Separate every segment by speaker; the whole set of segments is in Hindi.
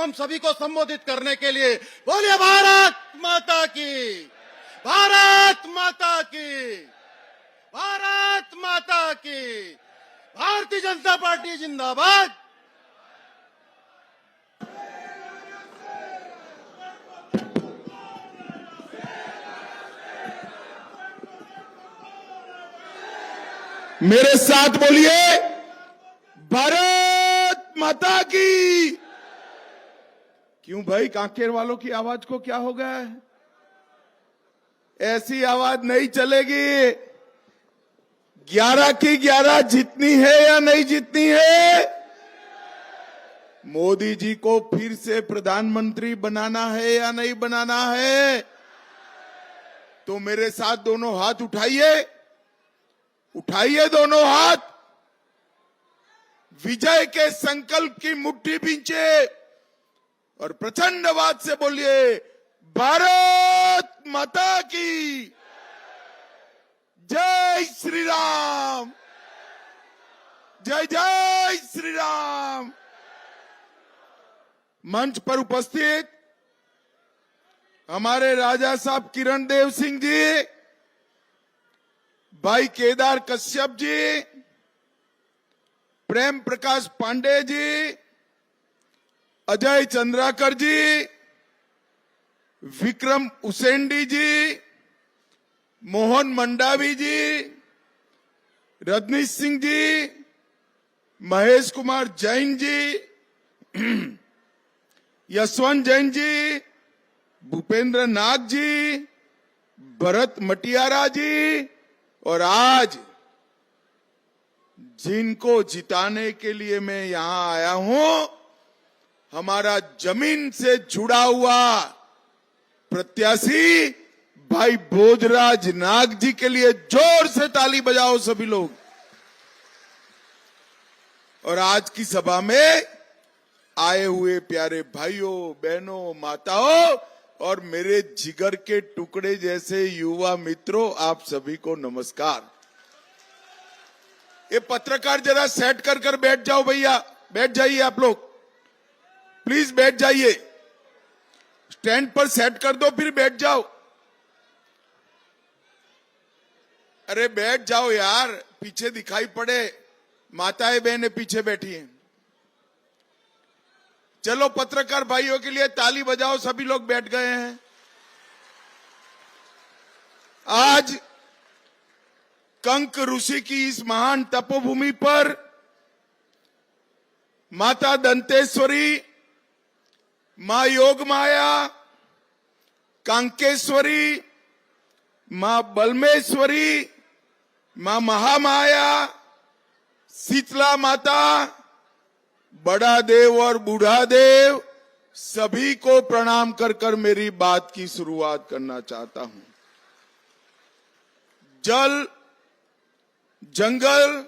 Speaker 1: हम सभी को संबोधित करने के लिए। बोलिए भारत माता की, भारत माता की, भारत माता की, भारतीय जनता पार्टी जिंदाबाद।
Speaker 2: मेरे साथ बोलिए, भारत माता की। क्यों भाई, कांकेर वालों की आवाज को क्या हो गया है? ऐसी आवाज नहीं चलेगी। 11 की 11 जीतनी है या नहीं जीतनी है? मोदी जी को फिर से प्रधानमंत्री बनाना है या नहीं बनाना है? तो मेरे साथ दोनों हाथ उठाइए, उठाइए दोनों हाथ, विजय के संकल्प की मुट्ठी भींचे और प्रचंड आवाज से बोलिए, भारत माता की जय श्री राम, जय जय श्री राम। मंच पर उपस्थित हमारे राजा साहब किरण देव सिंह जी, भाई केदार कश्यप जी, प्रेम प्रकाश पांडे जी, अजय चंद्राकर जी, विक्रम उसेंडी जी, मोहन मंडावी जी, रजनीश सिंह जी, महेश कुमार जैन जी, यशवंत जैन जी, भूपेंद्र नाग जी, भरत मटियारा जी, और आज जिनको जिताने के लिए मैं यहां आया हूं, हमारा जमीन से जुड़ा हुआ प्रत्याशी भाई भोजराज नाग जी के लिए जोर से ताली बजाओ सभी लोग। और आज की सभा में आए हुए प्यारे भाइयों, बहनों, माताओं और मेरे जिगर के टुकड़े जैसे युवा मित्रों, आप सभी को नमस्कार। ये पत्रकार जरा सेट कर बैठ जाओ भैया, बैठ जाइए आप लोग, प्लीज बैठ जाइए, स्टैंड पर सेट कर दो फिर बैठ जाओ। अरे बैठ जाओ यार, पीछे दिखाई पड़े, माताएं बहनें पीछे बैठी हैं। चलो पत्रकार भाइयों के लिए ताली बजाओ, सभी लोग बैठ गए हैं। आज कंक ऋषि की इस महान तपोभूमि पर माता दंतेश्वरी, मां योग माया, कांकेश्वरी, मां बलमेश्वरी, मां महामाया, शीतला माता, बड़ा देव और बूढ़ा देव, सभी को प्रणाम कर मेरी बात की शुरुआत करना चाहता हूं। जल, जंगल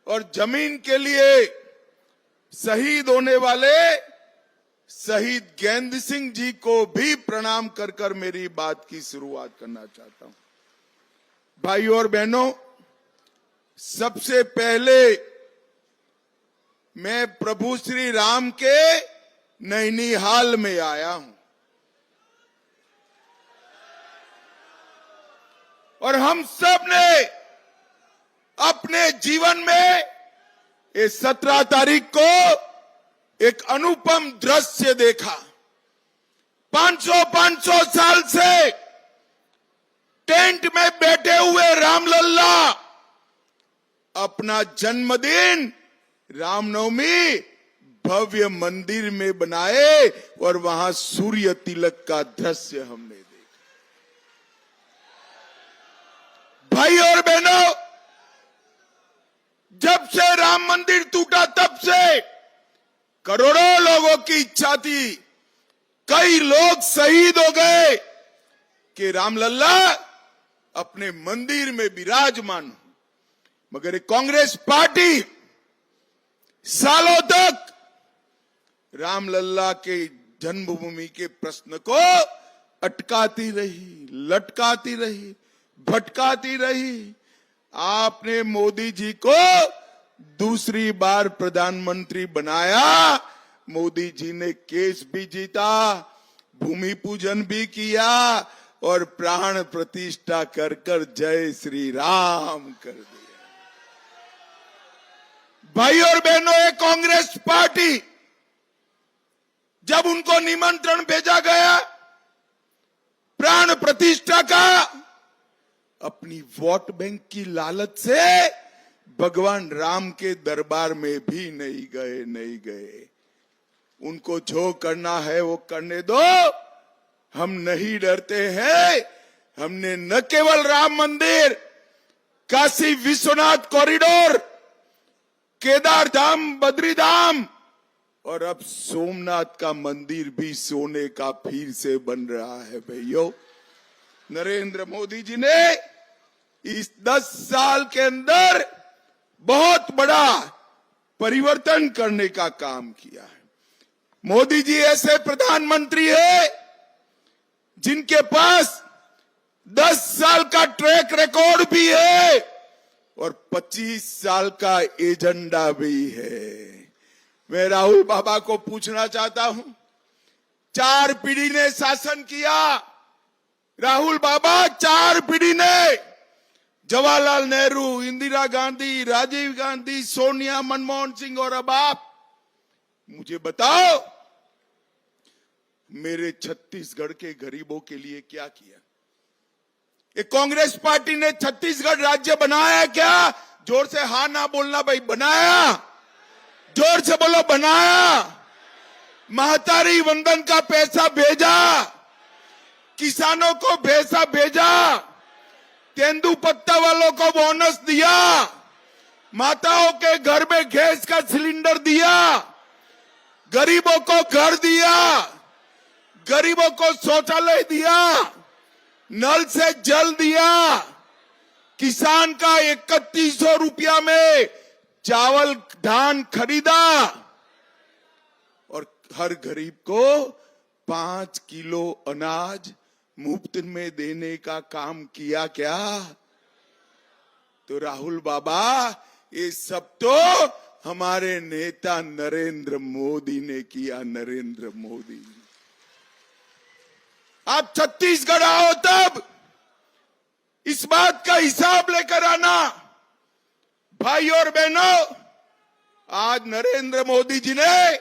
Speaker 2: और जमीन के लिए शहीद होने वाले शहीद गेंद सिंह जी को भी प्रणाम कर मेरी बात की शुरुआत करना चाहता हूं। भाइयों और बहनों, सबसे पहले मैं प्रभु श्री राम के नैनीहाल में आया हूं और हम सब ने अपने जीवन में इस 17 तारीख को एक अनुपम दृश्य देखा। 500 साल से टेंट में बैठे हुए रामलल्ला अपना जन्मदिन रामनवमी भव्य मंदिर में बनाए और वहां सूर्य तिलक का दृश्य हमने देखा। भाई और बहनों, जब से राम मंदिर टूटा तब से करोड़ों लोगों की इच्छा थी, कई लोग शहीद हो गए कि रामलल्ला अपने मंदिर में विराजमान हो, मगर कांग्रेस पार्टी सालों तक रामलल्ला के जन्मभूमि के प्रश्न को अटकाती रही, लटकाती रही, भटकाती रही। आपने मोदी जी को दूसरी बार प्रधानमंत्री बनाया मोदी जी ने केस भी जीता, भूमि पूजन भी किया और प्राण प्रतिष्ठा कर कर जय श्री राम कर दिया। भाई और बहनों, ये कांग्रेस पार्टी जब उनको निमंत्रण भेजा गया प्राण प्रतिष्ठा का, अपनी वोट बैंक की लालच से भगवान राम के दरबार में भी नहीं गए। उनको जो करना है वो करने दो, हम नहीं डरते हैं। हमने न केवल राम मंदिर, काशी विश्वनाथ कॉरिडोर, केदार धाम, बद्री धाम और अब सोमनाथ का मंदिर भी सोने का फिर से बन रहा है। भाइयों, नरेंद्र मोदी जी ने इस 10 साल के अंदर बहुत बड़ा परिवर्तन करने का काम किया है। मोदी जी ऐसे प्रधानमंत्री है जिनके पास 10 साल का ट्रैक रिकॉर्ड भी है और 25 साल का एजेंडा भी है। मैं राहुल बाबा को पूछना चाहता हूं, 4 पीढ़ी ने शासन किया। राहुल बाबा, 4 पीढ़ी ने, जवाहरलाल नेहरू, इंदिरा गांधी, राजीव गांधी, सोनिया, मनमोहन सिंह और अब आप, मुझे बताओ मेरे छत्तीसगढ़ के गरीबों के लिए क्या किया? ये कांग्रेस पार्टी ने छत्तीसगढ़ राज्य बनाया क्या? जोर से हाँ ना बोलना भाई, बनाया? जोर से बोलो, बनाया। महतारी वंदन का पैसा भेजा, किसानों को पैसा भेजा, तेंदुपत्ता वालों को बोनस दिया, माताओं के घर में गैस का सिलेंडर दिया, गरीबों को घर दिया, गरीबों को शौचालय दिया, नल से जल दिया, किसान का 3100 रुपया में चावल धान खरीदा और हर गरीब को 5 किलो अनाज मुफ्त में देने का काम किया क्या? तो राहुल बाबा, ये सब तो हमारे नेता नरेंद्र मोदी ने किया। नरेंद्र मोदी, आप छत्तीसगढ़ आओ तब इस बात का हिसाब लेकर आना। भाई और बहनों, आज नरेंद्र मोदी जी ने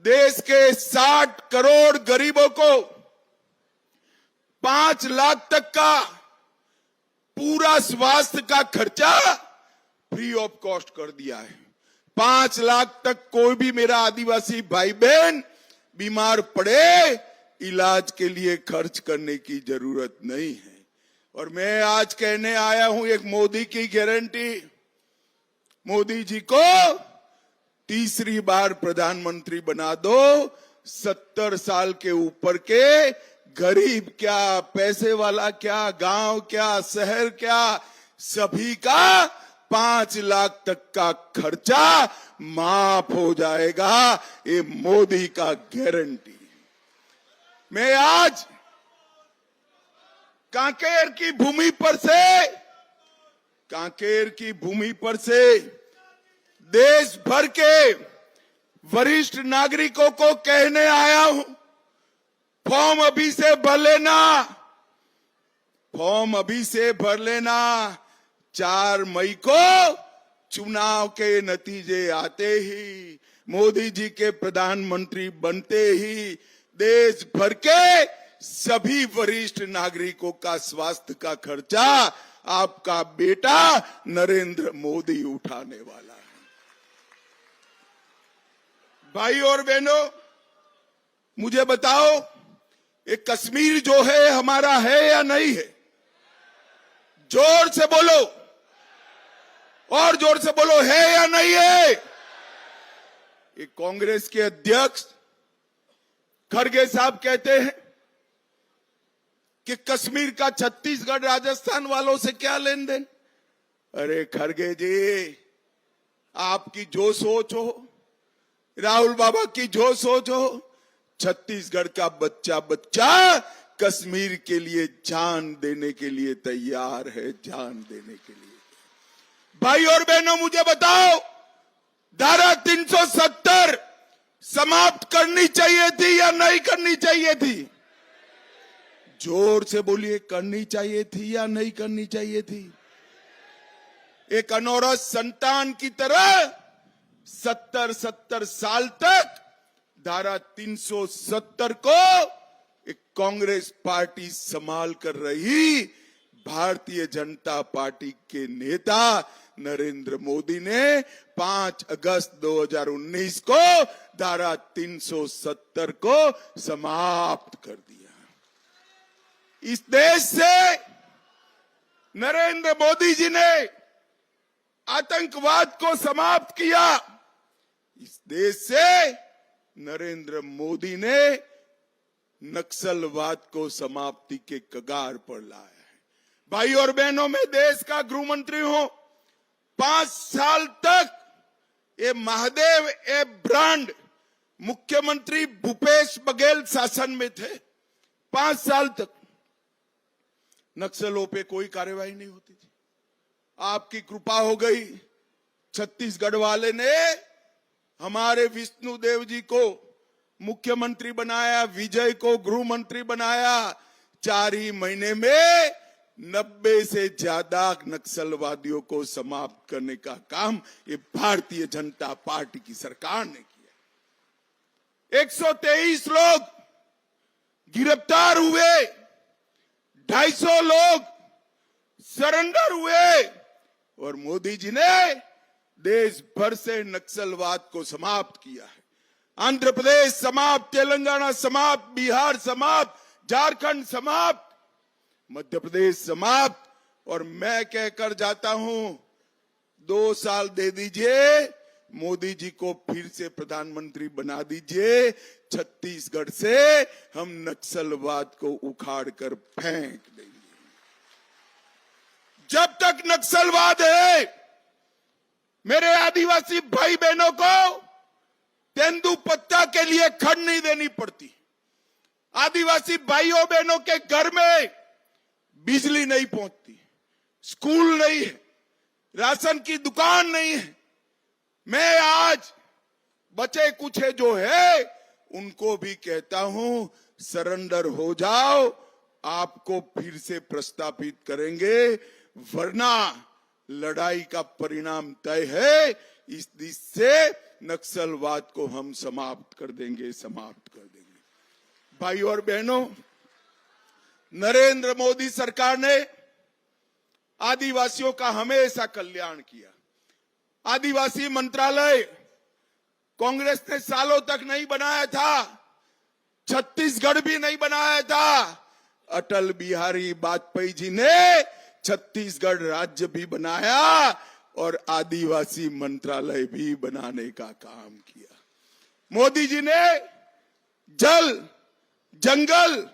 Speaker 2: देश के 60 करोड़ गरीबों को 5 लाख तक का पूरा स्वास्थ्य का खर्चा फ्री ऑफ कॉस्ट कर दिया है। 5 लाख तक कोई भी मेरा आदिवासी भाई बहन बीमार पड़े, इलाज के लिए खर्च करने की जरूरत नहीं है। और मैं आज कहने आया हूं एक मोदी की गारंटी। मोदी जी को तीसरी बार प्रधानमंत्री बना दो। 70 साल के ऊपर के गरीब क्या, पैसे वाला क्या, गांव क्या, शहर क्या, सभी का 5 लाख तक का खर्चा माफ हो जाएगा। ये मोदी का गारंटी। मैं आज कांकेर की भूमि पर से देश भर के वरिष्ठ नागरिकों को कहने आया हूं, फॉर्म अभी से भर लेना। 4 मई को चुनाव के नतीजे आते ही, मोदी जी के प्रधानमंत्री बनते ही देश भर के सभी वरिष्ठ नागरिकों का स्वास्थ्य का खर्चा आपका बेटा नरेंद्र मोदी उठाने वाला है। भाई और बहनों, मुझे बताओ, ये कश्मीर जो है हमारा है या नहीं है? जोर से बोलो, और जोर से बोलो, है या नहीं है? ये कांग्रेस के अध्यक्ष खड़गे साहब कहते हैं कि कश्मीर का छत्तीसगढ़ राजस्थान वालों से क्या लेन देन। अरे खड़गे जी, आपकी जो सोच हो, राहुल बाबा की जो सोच हो, छत्तीसगढ़ का बच्चा कश्मीर के लिए जान देने के लिए तैयार है, जान देने के लिए। भाई और बहनों, मुझे बताओ, धारा 370 समाप्त करनी चाहिए थी या नहीं करनी चाहिए थी? जोर से बोलिए, करनी चाहिए थी या नहीं करनी चाहिए थी? एक अनौरत संतान की तरह 70 साल तक धारा 370 को एक कांग्रेस पार्टी संभाल कर रही भारतीय जनता पार्टी के नेता नरेंद्र मोदी ने 5 अगस्त 2019 को धारा 370 को समाप्त कर दिया। इस देश से नरेंद्र मोदी जी ने आतंकवाद को समाप्त किया। इस देश से नरेंद्र मोदी ने नक्सलवाद को समाप्ति के कगार पर लाया है। भाई और बहनों, मैं देश का गृह मंत्री हूं। 5 साल तक ये महादेव ए ब्रांड मुख्यमंत्री भूपेश बघेल शासन में थे। 5 साल तक नक्सलों पे कोई कार्रवाई नहीं होती थी। आपकी कृपा हो गई, छत्तीसगढ़ वाले ने हमारे विष्णुदेव जी को मुख्यमंत्री बनाया, विजय को गृह मंत्री बनाया। 4 ही महीने में 90 से ज्यादा नक्सलवादियों को समाप्त करने का काम ये भारतीय जनता पार्टी की सरकार ने किया। 123 लोग गिरफ्तार हुए, 250 लोग सरेंडर हुए और मोदी जी ने देश भर से नक्सलवाद को समाप्त किया है। आंध्र प्रदेश समाप्त, तेलंगाना समाप्त, बिहार समाप्त, झारखंड समाप्त, मध्य प्रदेश समाप्त। और मैं कहकर जाता हूं, 2 साल दे दीजिए, मोदी जी को फिर से प्रधानमंत्री बना दीजिए। छत्तीसगढ़ से हम नक्सलवाद को उखाड़ कर फेंक देंगे। जब तक नक्सलवाद है, मेरे आदिवासी भाई बहनों को तेंदुपत्ता के लिए खड़ नहीं देनी पड़ती। आदिवासी भाइयों बहनों के घर में बिजली नहीं पहुंचती, स्कूल नहीं है, राशन की दुकान नहीं है। मैं आज बचे कुछे जो है उनको भी कहता हूं, सरेंडर हो जाओ, आपको फिर से प्रस्तापित करेंगे, वरना लड़ाई का परिणाम तय है। इस दिश से नक्सलवाद को हम समाप्त कर देंगे, समाप्त कर देंगे। भाई और बहनों, नरेंद्र मोदी सरकार ने आदिवासियों का हमेशा कल्याण किया। आदिवासी मंत्रालय कांग्रेस ने सालों तक नहीं बनाया था, छत्तीसगढ़ भी नहीं बनाया था। अटल बिहारी वाजपेयी जी ने छत्तीसगढ़ राज्य भी बनाया और आदिवासी मंत्रालय भी बनाने का काम किया। मोदी जी ने जल, जंगल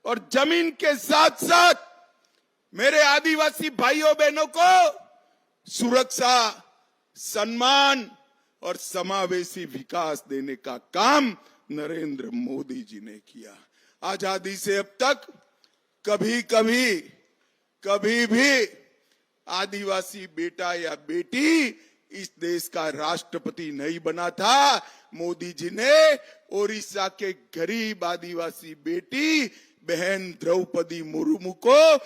Speaker 2: और जमीन के साथ साथ मेरे आदिवासी भाइयों बहनों को सुरक्षा, सम्मान और समावेशी विकास देने का काम नरेंद्र मोदी जी ने किया। आजादी से अब तक कभी भी आदिवासी बेटा या बेटी इस देश का राष्ट्रपति नहीं बना था। मोदी जी ने ओडिशा के गरीब आदिवासी बेटी बहन द्रौपदी मुर्मू को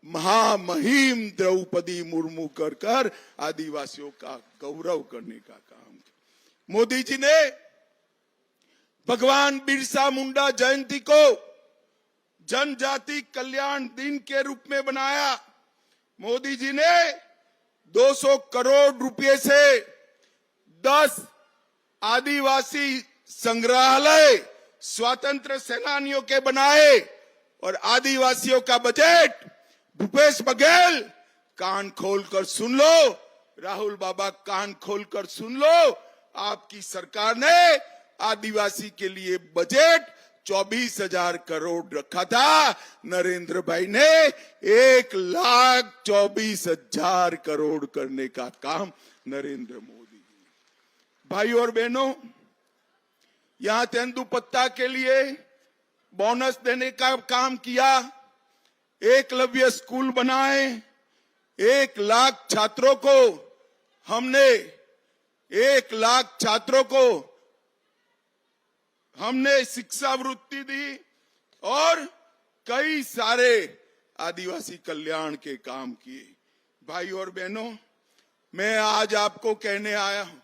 Speaker 2: महामहिम द्रौपदी मुर्मू कर आदिवासियों का गौरव करने का काम किया। मोदी जी ने भगवान बिरसा मुंडा जयंती को जनजाति कल्याण दिन के रूप में बनाया। मोदी जी ने 200 करोड़ रुपए से 10 आदिवासी संग्रहालय स्वतंत्र सेनानियों के बनाए और आदिवासियों का बजट भूपेश बघेल, कान खोलकर सुन लो, राहुल बाबा कान खोलकर सुन लो, आपकी सरकार ने आदिवासी के लिए बजट 24,000 करोड़ रखा था। नरेंद्र भाई ने 1,24,000 करोड़ करने का काम नरेंद्र मोदी जी। भाई और बहनों, यहां तेंदुपत्ता के लिए बोनस देने का काम किया, एकलव्य स्कूल बनाए, 1 लाख छात्रों को हमने 1 लाख छात्रों को हमने शिक्षा वृत्ति दी और कई सारे आदिवासी कल्याण के काम किए। भाई और बहनों, मैं आज आपको कहने आया हूं,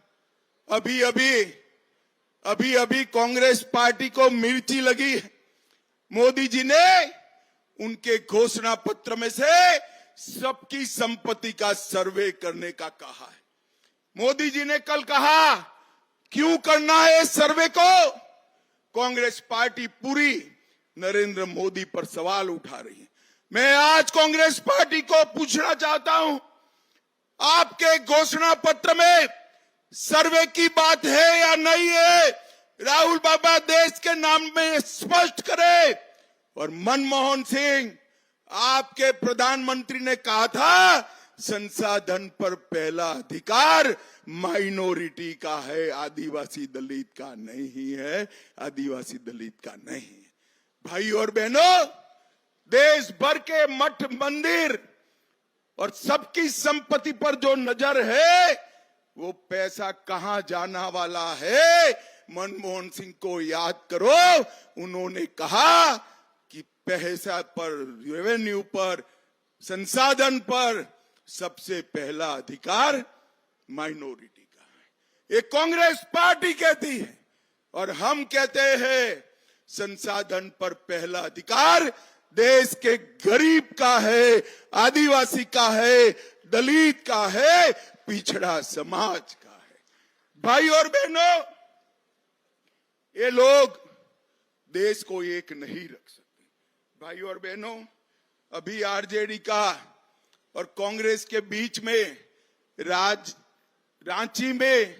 Speaker 2: अभी अभी कांग्रेस पार्टी को मिर्ची लगी है। मोदी जी ने उनके घोषणा पत्र में से सबकी संपत्ति का सर्वे करने का कहा है। मोदी जी ने कल कहा क्यों करना है इस सर्वे को? कांग्रेस पार्टी पूरी नरेंद्र मोदी पर सवाल उठा रही है। मैं आज कांग्रेस पार्टी को पूछना चाहता हूं, आपके घोषणा पत्र में सर्वे की बात है या नहीं है? राहुल बाबा देश के नाम में स्पष्ट करे। और मनमोहन सिंह, आपके प्रधानमंत्री ने कहा था संसाधन पर पहला अधिकार माइनॉरिटी का है, आदिवासी दलित का नहीं है, आदिवासी दलित का नहीं है। भाई और बहनों, देश भर के मठ मंदिर और सबकी संपत्ति पर जो नजर है वो पैसा कहां जाना वाला है? मनमोहन सिंह को याद करो, उन्होंने कहा कि पैसा पर, रेवेन्यू पर, संसाधन पर सबसे पहला अधिकार माइनॉरिटी का है। ये कांग्रेस पार्टी कहती है और हम कहते हैं संसाधन पर पहला अधिकार देश के गरीब का है, आदिवासी का है, दलित का है, पिछड़ा समाज का है। भाई और बहनों, ये लोग देश को एक नहीं रख सकते। भाई और बहनों, अभी आरजेडी का और कांग्रेस के बीच में रांची में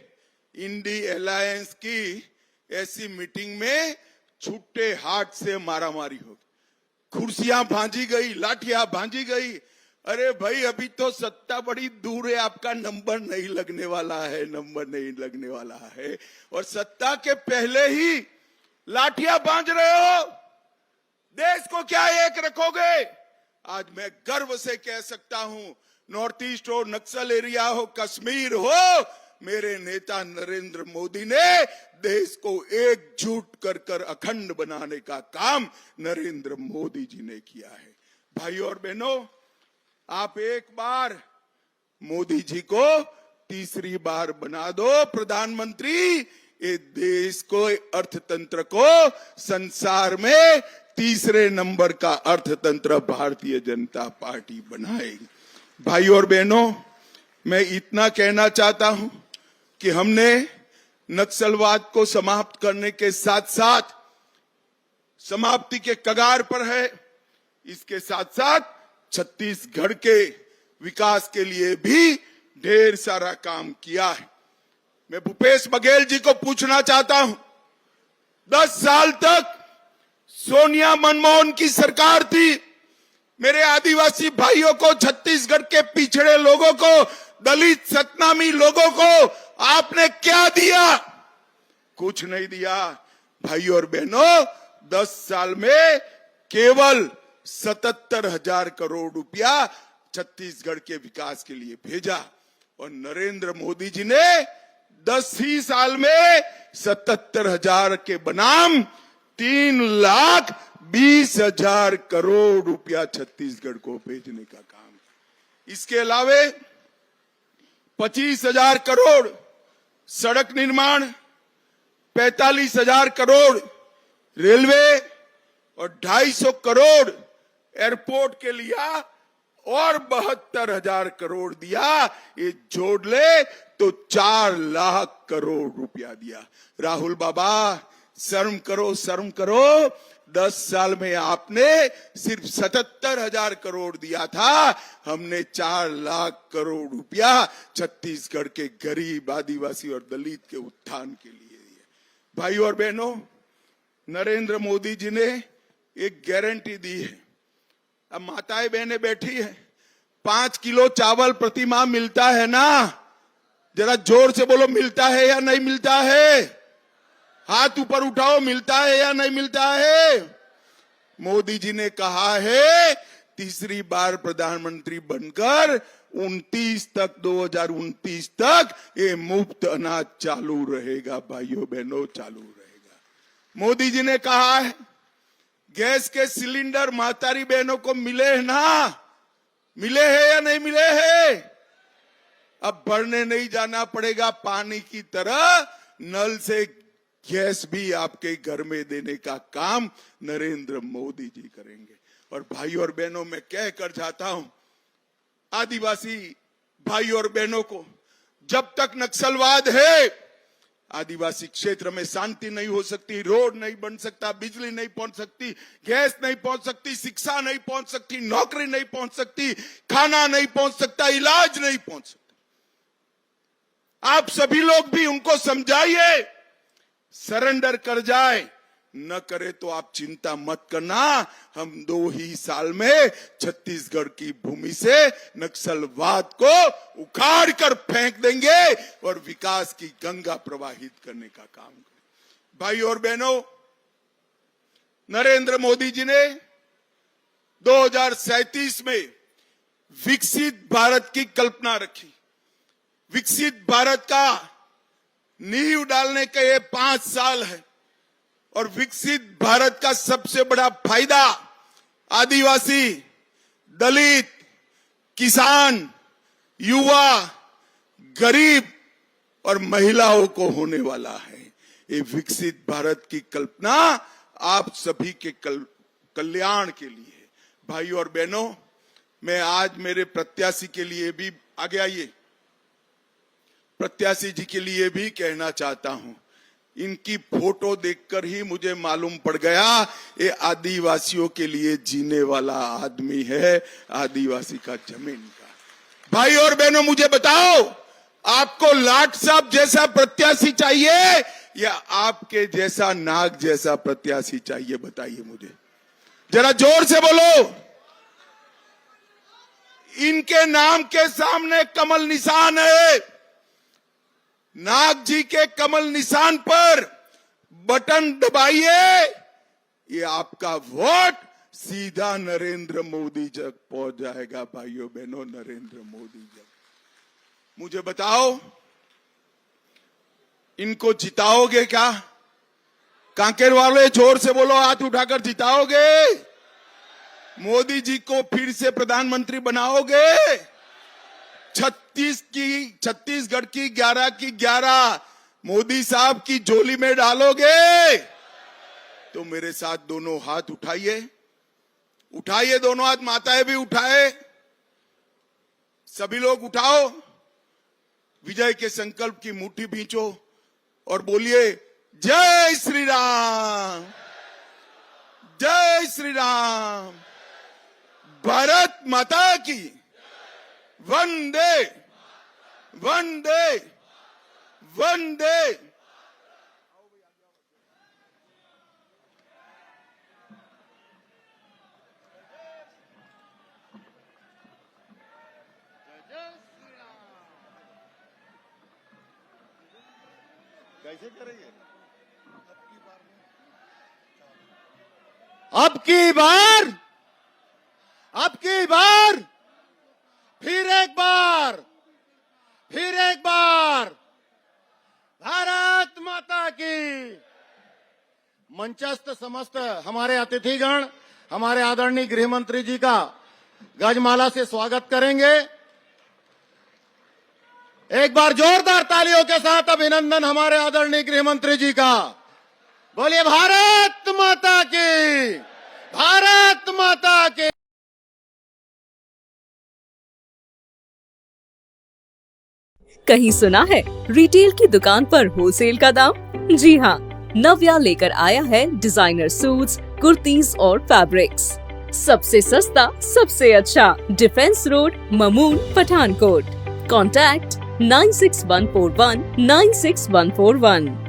Speaker 2: इंडी अलायंस की ऐसी मीटिंग में छुट्टे हाथ से मारामारी हो गई, कुर्सियां भांजी गई, लाठियां भांजी गई। अरे भाई, अभी तो सत्ता बड़ी दूर है, आपका नंबर नहीं लगने वाला है, नंबर नहीं लगने वाला है, और सत्ता के पहले ही लाठियां बांध रहे हो। देश को क्या एक रखोगे? आज मैं गर्व से कह सकता हूं, नॉर्थ ईस्ट हो, नक्सल एरिया हो, कश्मीर हो, मेरे नेता नरेंद्र मोदी ने देश को एकजुट कर कर अखंड बनाने का काम नरेंद्र मोदी जी ने किया है। भाई और बहनों, आप एक बार मोदी जी को तीसरी बार बना दो प्रधानमंत्री, ये देश को, अर्थतंत्र को संसार में तीसरे नंबर का अर्थतंत्र भारतीय जनता पार्टी बनाएगी। भाई और बहनों, मैं इतना कहना चाहता हूं कि हमने नक्सलवाद को समाप्त करने के साथ साथ, समाप्ति के कगार पर है, इसके साथ साथ छत्तीसगढ़ के विकास के लिए भी ढेर सारा काम किया है। मैं भूपेश बघेल जी को पूछना चाहता हूं, 10 साल तक सोनिया मनमोहन की सरकार थी, मेरे आदिवासी भाइयों को, छत्तीसगढ़ के पिछड़े लोगों को, दलित सतनामी लोगों को आपने क्या दिया? कुछ नहीं दिया। भाई और बहनों, 10 साल में केवल 77,000 करोड़ रुपया छत्तीसगढ़ के विकास के लिए भेजा, और नरेंद्र मोदी जी ने 10 ही साल में 77,000 के बनाम 3,20,000 करोड़ रुपया छत्तीसगढ़ को भेजने का काम। इसके अलावे 25,000 करोड़ सड़क निर्माण, 45,000 करोड़ रेलवे और 250 करोड़ एयरपोर्ट के लिया और 72,000 करोड़ दिया। ये जोड़ ले तो 4 लाख करोड़ रुपया दिया। राहुल बाबा, शर्म करो, शर्म करो। 10 साल में आपने सिर्फ 77,000 करोड़ दिया था, हमने 4 लाख करोड़ रुपया छत्तीसगढ़ के गरीब, आदिवासी और दलित के उत्थान के लिए दिया। भाई और बहनों, नरेंद्र मोदी जी ने एक गारंटी दी है। अब माताएं बहनें बैठी है, 5 किलो चावल प्रति माह मिलता है ना? जरा जोर से बोलो, मिलता है या नहीं मिलता है? हाथ ऊपर उठाओ, मिलता है या नहीं मिलता है? मोदी जी ने कहा है तीसरी बार प्रधानमंत्री बनकर 2029 तक ये मुफ्त अनाज चालू रहेगा। भाइयों बहनों, चालू रहेगा। मोदी जी ने कहा है गैस के सिलेंडर महतारी बहनों को मिले हैं ना, मिले हैं या नहीं मिले हैं? अब भरने नहीं जाना पड़ेगा, पानी की तरह नल से गैस भी आपके घर में देने का काम नरेंद्र मोदी जी करेंगे। और भाई और बहनों, मैं कह कर जाता हूं आदिवासी भाई और बहनों को, जब तक नक्सलवाद है आदिवासी क्षेत्र में शांति नहीं हो सकती, रोड नहीं बन सकता, बिजली नहीं पहुंच सकती, गैस नहीं पहुंच सकती, शिक्षा नहीं पहुंच सकती, नौकरी नहीं पहुंच सकती, खाना नहीं पहुंच सकता, इलाज नहीं पहुंच सकता। आप सभी लोग भी उनको समझाइए, सरेंडर कर जाए, न करे तो आप चिंता मत करना, हम 2 ही साल में छत्तीसगढ़ की भूमि से नक्सलवाद को उखाड़ कर फेंक देंगे और विकास की गंगा प्रवाहित करने का काम करेंगे। भाई और बहनों, नरेंद्र मोदी जी ने 2037 में विकसित भारत की कल्पना रखी। विकसित भारत का नींव डालने के ये 5 साल है और विकसित भारत का सबसे बड़ा फायदा आदिवासी, दलित, किसान, युवा, गरीब और महिलाओं को होने वाला है। ये विकसित भारत की कल्पना आप सभी के कल्याण के लिए है। भाई और बहनों, मैं आज मेरे प्रत्याशी के लिए भी आगे आइए, प्रत्याशी जी के लिए भी कहना चाहता हूं, इनकी फोटो देखकर ही मुझे मालूम पड़ गया ये आदिवासियों के लिए जीने वाला आदमी है, आदिवासी का जमीन का। भाई और बहनों, मुझे बताओ, आपको लाट साहब जैसा प्रत्याशी चाहिए या आपके जैसा नाग जैसा प्रत्याशी चाहिए? बताइए मुझे, जरा जोर से बोलो। इनके नाम के सामने कमल निशान है, नाग जी के कमल निशान पर बटन दबाइए, ये आपका वोट सीधा नरेंद्र मोदी तक पहुंच जाएगा। भाइयों बहनों, नरेंद्र मोदी जी, मुझे बताओ, इनको जिताओगे क्या? कांकेर वाले जोर से बोलो, हाथ उठाकर जिताओगे? मोदी जी को फिर से प्रधानमंत्री बनाओगे? छत्तीसगढ़ की 11 की 11 मोदी साहब की झोली में डालोगे? तो मेरे साथ दोनों हाथ उठाइए, उठाइए दोनों हाथ, माताएं भी उठाए, सभी लोग उठाओ, विजय के संकल्प की मुट्ठी भींचो और बोलिए जय श्री राम, जय श्री राम, भारत माता की, वंदे वंदे वंदे। कैसे करेंगे?
Speaker 1: अब की बार फिर एक बार भारत माता की। मंचस्थ समस्त हमारे अतिथिगण हमारे आदरणीय गृह मंत्री जी का गजमाला से स्वागत करेंगे। एक बार जोरदार तालियों के साथ अभिनंदन हमारे आदरणीय गृह मंत्री जी का। बोलिए भारत माता की, भारत माता की।
Speaker 3: कहीं सुना है रिटेल की दुकान पर होलसेल का दाम? जी हाँ, नव्या लेकर आया है डिजाइनर सूट्स, कुर्तीज और फैब्रिक्स। सबसे सस्ता, सबसे अच्छा, defence road, Mamun, Pathankot. Contact 96141 96141।